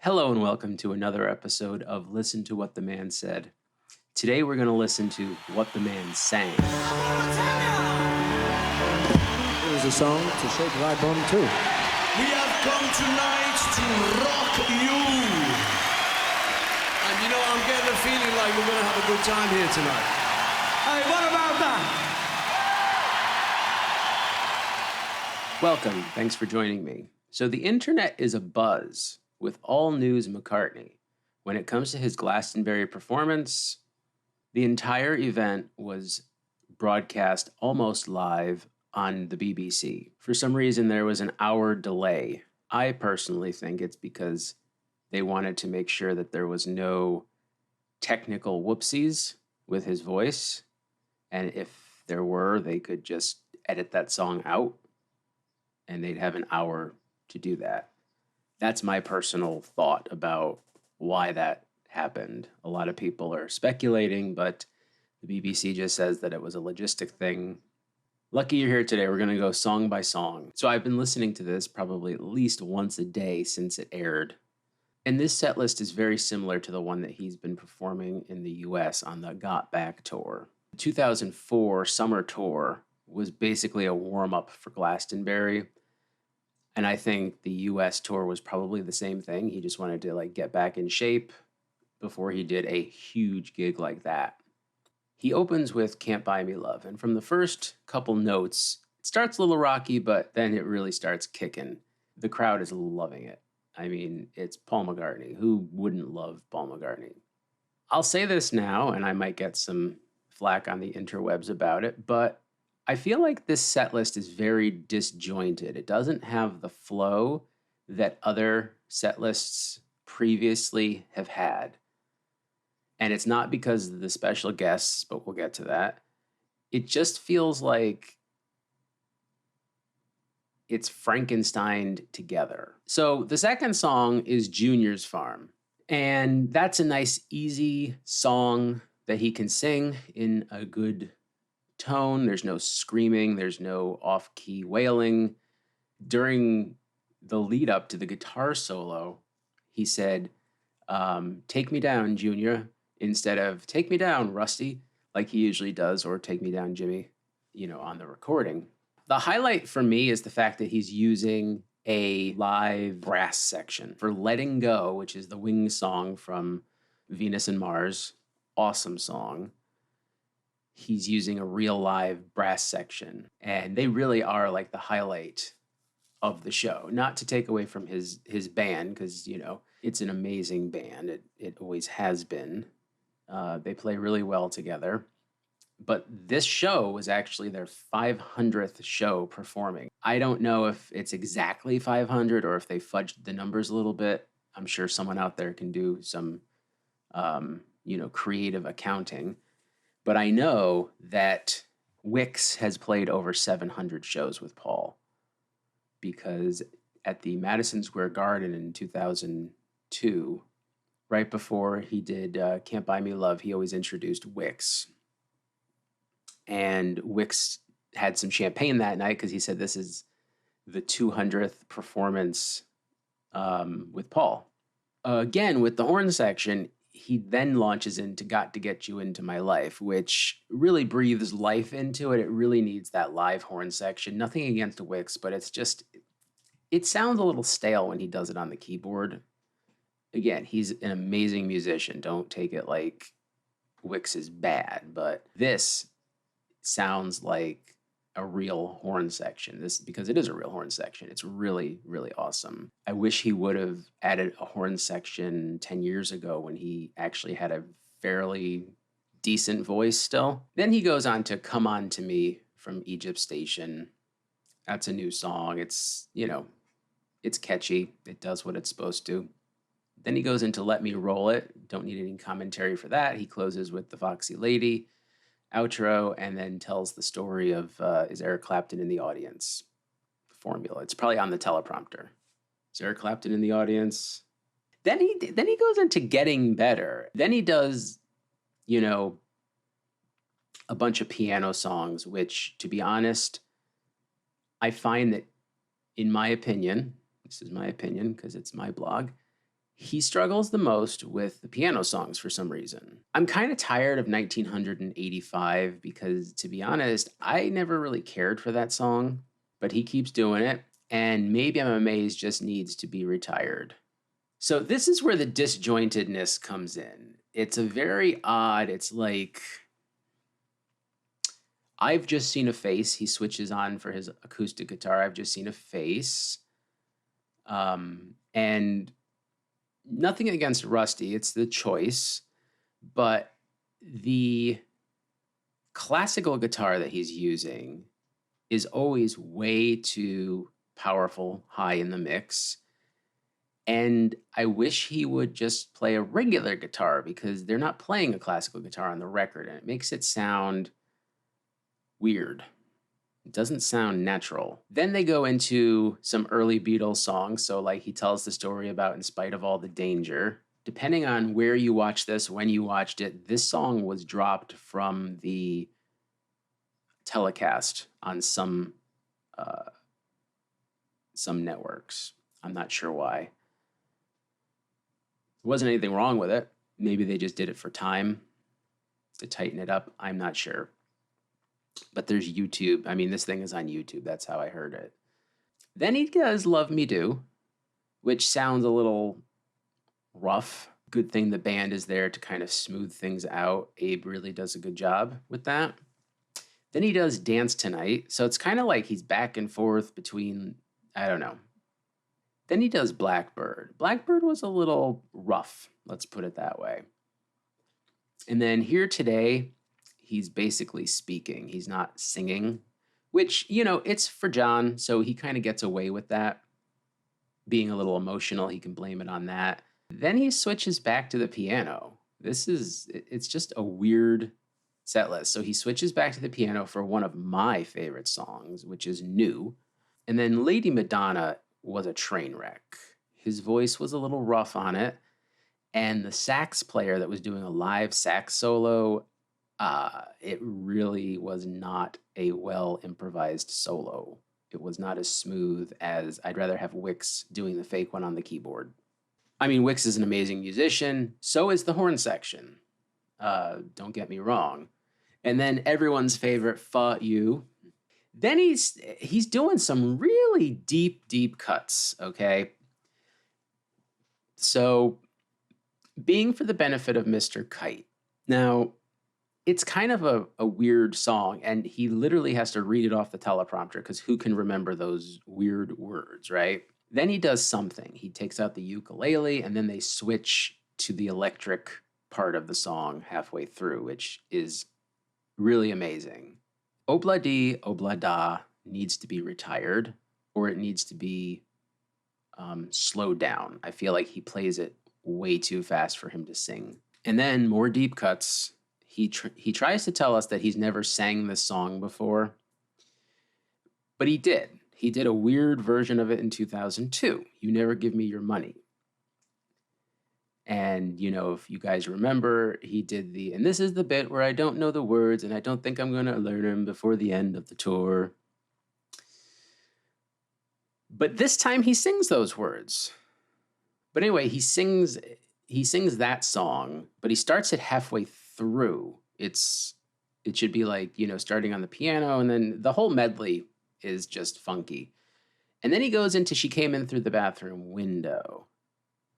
Hello and welcome to another episode of Listen to What the Man Said. Today we're going to listen to What the Man Sang. Here's a song to shake thy bum too. We have come tonight to rock you. And you know, I'm getting a feeling like we're going to have a good time here tonight. Hey, what about that? Welcome. Thanks for joining me. So the internet is abuzz with all news McCartney. When it comes to his Glastonbury performance, the entire event was broadcast almost live on the BBC. For some reason, there was an hour delay. I personally think it's because they wanted to make sure that there was no technical whoopsies with his voice. And if there were, they could just edit that song out and they'd have an hour to do that. That's my personal thought about why that happened. A lot of people are speculating, but the BBC just says that it was a logistic thing. Lucky you're here today. We're going to go song by song. So I've been listening to this probably at least once a day since it aired. And this set list is very similar to the one that he's been performing in the US on the Got Back tour. The 2004 summer tour was basically a warm-up for Glastonbury. And I think the US tour was probably the same thing. He just wanted to get back in shape before he did a huge gig like that. He opens with Can't Buy Me Love. And from the first couple notes, it starts a little rocky, but then it really starts kicking. The crowd is loving it. I mean, it's Paul McCartney. Who wouldn't love Paul McCartney? I'll say this now, and I might get some flack on the interwebs about it, but I feel like this set list is very disjointed. It doesn't have the flow that other set lists previously have had. And it's not because of the special guests, but we'll get to that. It just feels like it's Frankensteined together. So the second song is Junior's Farm. And that's a nice, easy song that he can sing in a good tone. There's no screaming. There's no off-key wailing. During the lead up to the guitar solo, he said, take me down, Junior, instead of take me down, Rusty, like he usually does, or take me down, Jimmy, on the recording. The highlight for me is the fact that he's using a live brass section for Letting Go, which is the Wings song from Venus and Mars. Awesome song. He's using a real live brass section, and they really are like the highlight of the show. Not to take away from his band, because it's an amazing band. It always has been. They play really well together. But this show was actually their 500th show performing. I don't know if it's exactly 500 or if they fudged the numbers a little bit. I'm sure someone out there can do some creative accounting. But I know that Wix has played over 700 shows with Paul, because at the Madison Square Garden in 2002, right before he did Can't Buy Me Love, he always introduced Wix. And Wix had some champagne that night because he said this is the 200th performance with Paul. Again, with the horn section, he then launches into Got to Get You Into My Life, which really breathes life into it. It really needs that live horn section. Nothing against Wix, but it sounds a little stale when he does it on the keyboard. Again, he's an amazing musician. Don't take it like Wix is bad, but this sounds like a real horn section. Because it is a real horn section. It's really, really awesome. I wish he would have added a horn section 10 years ago when he actually had a fairly decent voice still. Then he goes on to Come On To Me from Egypt Station. That's a new song. It's catchy. It does what it's supposed to. Then he goes into Let Me Roll It. Don't need any commentary for that. He closes with The Foxy Lady outro, and then tells the story of is Eric Clapton in the audience? Formula. It's probably on the teleprompter. Is Eric Clapton in the audience? Then he goes into Getting Better. Then he does, a bunch of piano songs, which, to be honest, I find that, in my opinion, this is my opinion because it's my blog, He struggles the most with the piano songs for some reason. I'm kind of tired of 1985 because, to be honest, I never really cared for that song, but he keeps doing it, and Maybe I'm Amazed just needs to be retired. So this is where the disjointedness comes in. It's a very odd, it's like, I've just seen a face. He switches on for his acoustic guitar. I've just seen a face. And nothing against Rusty, it's the choice, but the classical guitar that he's using is always way too powerful, high in the mix. And I wish he would just play a regular guitar because they're not playing a classical guitar on the record, and it makes it sound weird. It doesn't sound natural. Then they go into some early Beatles songs. So, like, he tells the story about In Spite of All the Danger. Depending on where you watch this, when you watched it, this song was dropped from the telecast on some networks. I'm not sure why. There wasn't anything wrong with it. Maybe they just did it for time to tighten it up. I'm not sure. But there's YouTube. I mean, this thing is on YouTube. That's how I heard it. Then he does Love Me Do, which sounds a little rough. Good thing the band is there to kind of smooth things out. Abe really does a good job with that. Then he does Dance Tonight. So it's kind of like he's back and forth between, I don't know. Then he does Blackbird. Blackbird was a little rough, let's put it that way. And then Here Today, he's basically speaking. He's not singing, which, you know, it's for John, so he kind of gets away with that. Being a little emotional, he can blame it on that. Then he switches back to the piano. It's just a weird set list. So he switches back to the piano for one of my favorite songs, which is New. And then Lady Madonna was a train wreck. His voice was a little rough on it. And the sax player that was doing a live sax solo, it really was not a well improvised solo. It was not as smooth as I'd rather have Wix doing the fake one on the keyboard. I mean, Wix is an amazing musician. So is the horn section. Don't get me wrong. And then everyone's favorite, Fuck You. Then he's doing some really deep cuts, okay? So, being for the benefit of Mr. Kite. Now, it's kind of a weird song, and he literally has to read it off the teleprompter because who can remember those weird words, right? Then he does something. He takes out the ukulele, and then they switch to the electric part of the song halfway through, which is really amazing. Obla Di, Obla Da needs to be retired, or it needs to be slowed down. I feel like he plays it way too fast for him to sing. And then more deep cuts. He tries to tell us that he's never sang this song before, but he did. He did a weird version of it in 2002, You Never Give Me Your Money. And, you know, if you guys remember, he did and this is the bit where I don't know the words and I don't think I'm going to learn them before the end of the tour. But this time he sings those words. But anyway, he sings that song, but he starts it halfway through. It should be like, you know, starting on the piano, and then the whole medley is just funky. And then he goes into She Came In Through the Bathroom Window.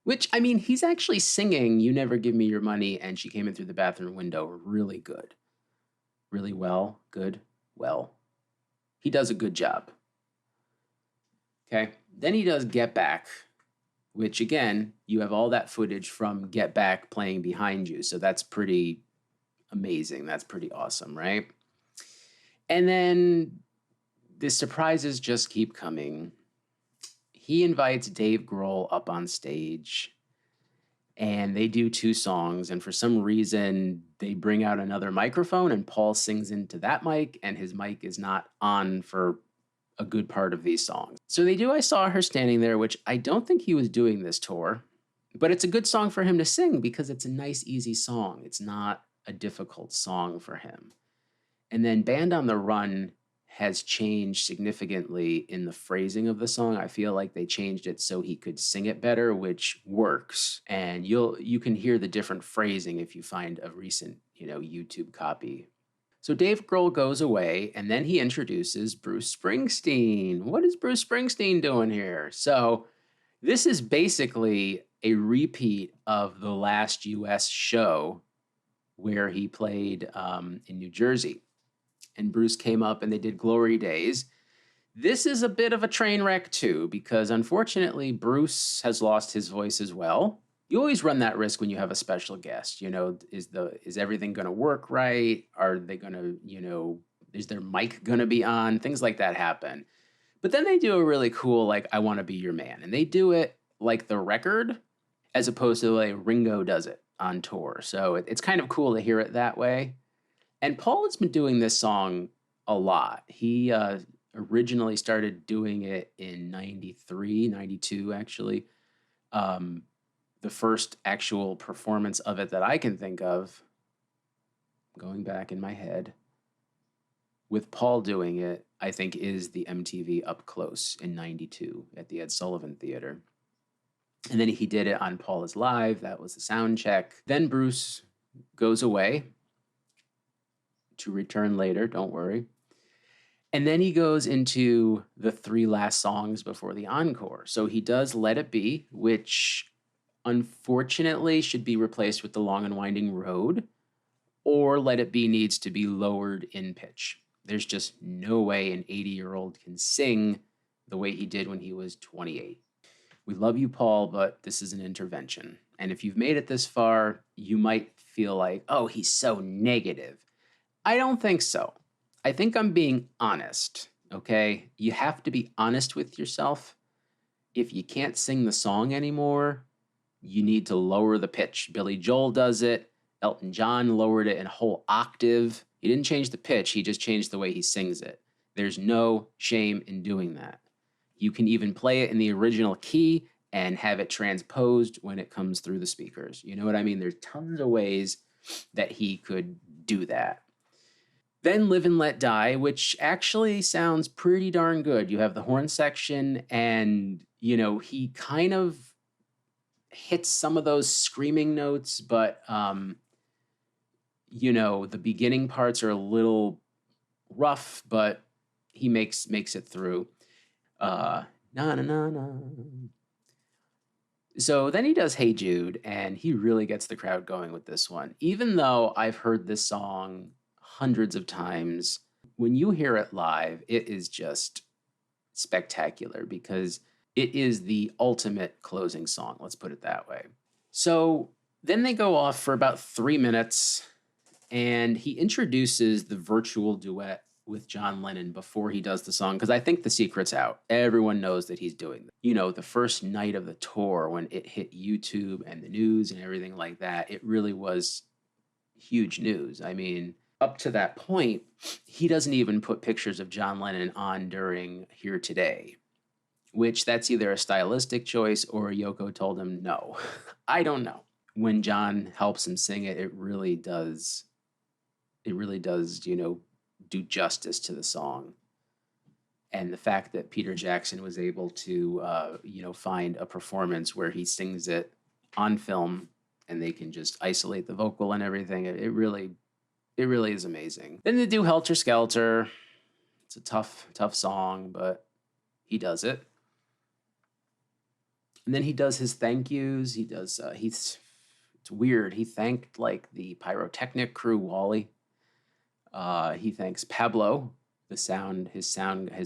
Which, I mean, he's actually singing You Never Give Me Your Money and She Came In Through the Bathroom Window really good. Really well. Good. Well. He does a good job. Okay. Then he does Get Back, which, again, you have all that footage from Get Back playing behind you. So that's pretty amazing. That's pretty awesome, right? And then the surprises just keep coming. He invites Dave Grohl up on stage, and they do 2 songs, and for some reason, they bring out another microphone, and Paul sings into that mic, and his mic is not on for a good part of these songs. So they do I Saw Her Standing There, which I don't think he was doing this tour, but it's a good song for him to sing because it's a nice, easy song. It's not a difficult song for him. And then Band on the Run has changed significantly in the phrasing of the song. I feel like they changed it so he could sing it better, which works. And you can hear the different phrasing if you find a recent, YouTube copy. So Dave Grohl goes away, and then he introduces Bruce Springsteen. What is Bruce Springsteen doing here? So this is basically a repeat of the last US show where he played in New Jersey. And Bruce came up and they did Glory Days. This is a bit of a train wreck too, because unfortunately Bruce has lost his voice as well. You always run that risk when you have a special guest. Is everything going to work right? Are they going to, is their mic going to be on? Things like that happen. But then they do a really cool, like, I Want to Be Your Man. And they do it like the record, as opposed to the way Ringo does it on tour. So it's kind of cool to hear it that way. And Paul has been doing this song a lot. He originally started doing it in 93, 92, actually. The first actual performance of it that I can think of, going back in my head, with Paul doing it, I think is the MTV Up Close in 92 at the Ed Sullivan Theater. And then he did it on Paul is Live. That was the sound check. Then Bruce goes away to return later, don't worry. And then he goes into the 3 last songs before the encore. So he does Let It Be, which unfortunately should be replaced with The Long and Winding Road, or Let It Be needs to be lowered in pitch. There's just no way an 80-year-old can sing the way he did when he was 28. We love you, Paul, but this is an intervention. And if you've made it this far, you might feel like, oh, he's so negative. I don't think so. I think I'm being honest, okay? You have to be honest with yourself. If you can't sing the song anymore, you need to lower the pitch. Billy Joel does it. Elton John lowered it in a whole octave. He didn't change the pitch, he just changed the way he sings it. There's no shame in doing that. You can even play it in the original key and have it transposed when it comes through the speakers. You know what I mean? There's tons of ways that he could do that. Then Live and Let Die, which actually sounds pretty darn good. You have the horn section and, he kind of hits some of those screaming notes, but, the beginning parts are a little rough, but he makes it through. Na na na na. So then he does Hey Jude, and he really gets the crowd going with this one. Even though I've heard this song hundreds of times, when you hear it live, it is just spectacular because it is the ultimate closing song. Let's put it that way. So then they go off for about 3 minutes, and he introduces the virtual duet with John Lennon before he does the song, because I think the secret's out. Everyone knows that he's doing this. The first night of the tour when it hit YouTube and the news and everything like that, it really was huge news. I mean, up to that point, he doesn't even put pictures of John Lennon on during Here Today, which that's either a stylistic choice or Yoko told him no. I don't know. When John helps him sing it, it really does, do justice to the song. And the fact that Peter Jackson was able to, find a performance where he sings it on film and they can just isolate the vocal and everything, it really is amazing. Then they do Helter Skelter. It's a tough song, but he does it. And then he does his thank yous. He does, it's weird. He thanked like the pyrotechnic crew, Wally. He thanks Pablo, his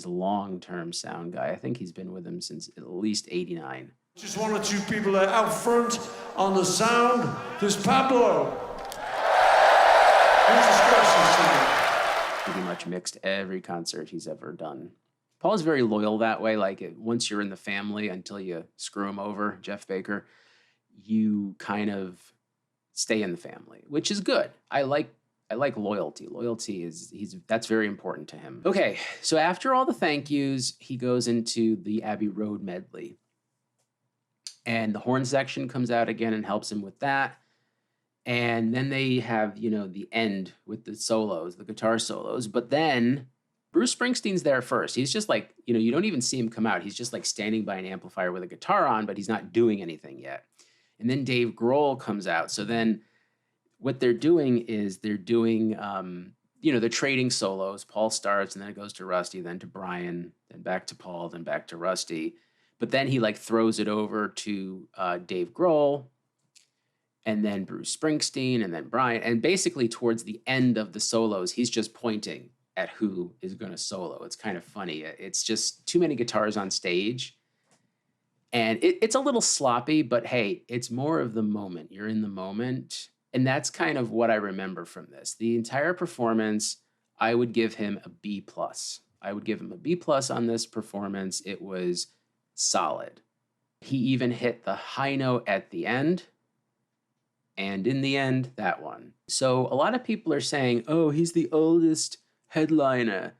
long-term sound guy. I think he's been with him since at least 89. Just 1 or 2 people there out front on the sound. There's Pablo. Who's the scratches singer? Pretty much mixed every concert he's ever done. Paul's very loyal that way. Like once you're in the family, until you screw him over, Jeff Baker, you kind of stay in the family, which is good. I like loyalty. Loyalty that's very important to him. Okay, so after all the thank yous, he goes into the Abbey Road medley. And the horn section comes out again and helps him with that. And then they have, the end with the solos, the guitar solos. But then Bruce Springsteen's there first. He's just like, you don't even see him come out. He's just like standing by an amplifier with a guitar on, but he's not doing anything yet. And then Dave Grohl comes out. So then what they're doing is they're doing, they're trading solos. Paul starts, and then it goes to Rusty, then to Brian, then back to Paul, then back to Rusty. But then he like throws it over to Dave Grohl, and then Bruce Springsteen, and then Brian. And basically towards the end of the solos, he's just pointing at who is going to solo. It's kind of funny. It's just too many guitars on stage. And it's a little sloppy, but hey, it's more of the moment. You're in the moment. And that's kind of what I remember from this. The entire performance, I would give him a B+. I would give him a B+ on this performance. It was solid. He even hit the high note at the end. And in the end, that one. So a lot of people are saying, oh, he's the oldest headliner.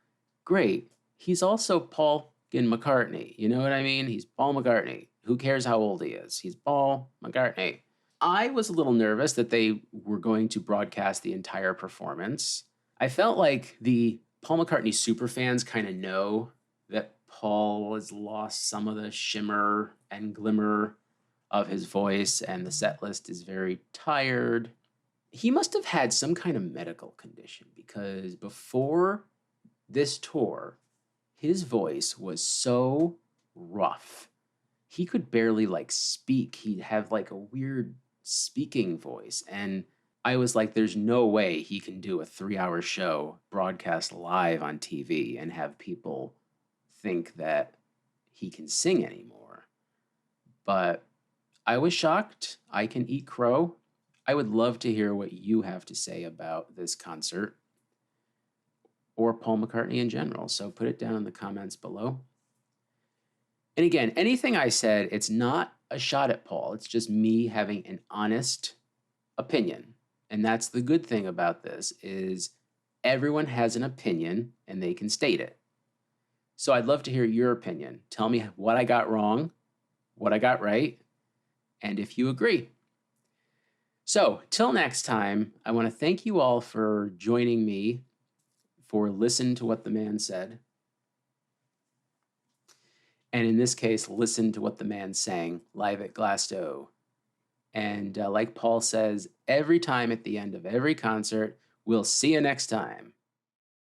Great. He's also Paul McCartney. You know what I mean? He's Paul McCartney. Who cares how old he is? He's Paul McCartney. I was a little nervous that they were going to broadcast the entire performance. I felt like the Paul McCartney superfans kind of know that Paul has lost some of the shimmer and glimmer of his voice, and the set list is very tired. He must have had some kind of medical condition, because before this tour, his voice was so rough. He could barely like speak. He'd have like a weird speaking voice. And I was like, there's no way he can do a 3-hour show broadcast live on TV and have people think that he can sing anymore. But I was shocked. I can eat crow. I would love to hear what you have to say about this concert or Paul McCartney in general. So put it down in the comments below. And again, anything I said, it's not a shot at Paul. It's just me having an honest opinion. And that's the good thing about this, is everyone has an opinion and they can state it. So I'd love to hear your opinion. Tell me what I got wrong, what I got right, and if you agree. So till next time, I want to thank you all for joining me for Listen to What the Man Said. And in this case, listen to what the man sang live at Glasto. And like Paul says, every time at the end of every concert, we'll see you next time.